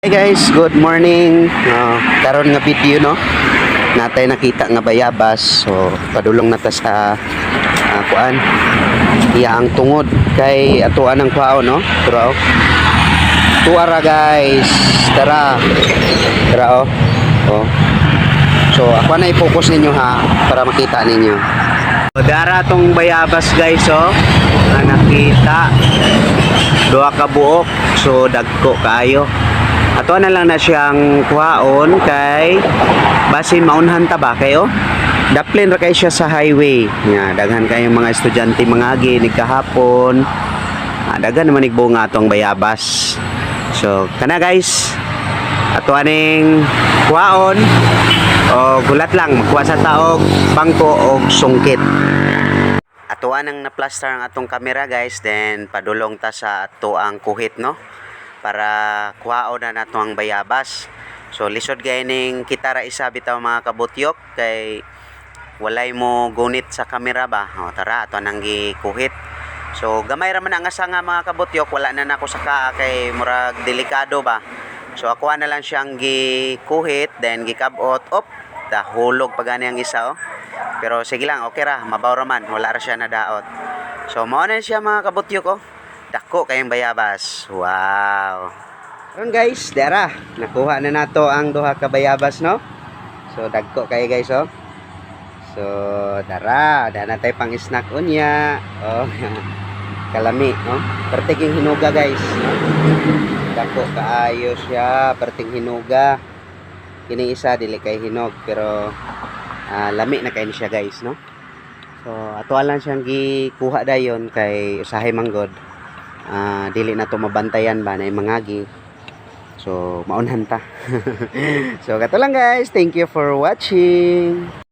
Hey guys, good morning. Karon nga video no. Natay nakita nga bayabas. So padulong nata sa kuan. Iya ang tungod kay atuan ng kuao no. Pero tuara guys. Tara. Tara oh. Oh. So ako na i-focus ninyo ha para makita ninyo. Dara tong bayabas guys oh. Nakita. Duha ka buok. So dagko kayo. Ato na lang na siyang kuhaon kay basin maunhan ta ba kayo? Daplin ra kay siya sa highway. Nga daghan kayong mga estudyante mangagi ni kahapon. Daghan naman igbunga atong bayabas. So kana guys. Ato aning kuhaon o gulat lang magkuha sa taog bangko o sungkit. Ato anang na-plaster ang atong camera guys, then padulong ta sa ato ang kuhit no. Para kuhaon na nato ang bayabas. So lisod gayning kita ra isa bitaw mga kabutyok kay walay mo gunit sa camera ba. O tara ato nang gikuhit. So gamay ra man ang asa nga mga kabutyok, wala na nako sa kaa kay murag delikado ba. So ako na lang siyang gikuhit then gikabot. Op, hulog pa gani ang isa oh. Pero sige lang, okay ra, mabaw ra man, wala ra siya nadaot. So mao na siya mga kabutyok oh. Dako kayong bayabas. Wow. Karon guys, dara. Nakuha na nato ang duha ka bayabas no. So dagko kayo guys oh. So dara, na tay pang snack unya. Oh. Kalami no. Perting hinuga guys. No? Dako kaayo siya, perting hinuga. Kini isa dili kay hinog pero lami na kay siya guys no. So ato lang siyang gikuha dayon kay usahay manggod. Dili na to mabantayan ba na mangagi. So maunhan ta. So kato lang guys, thank you for watching.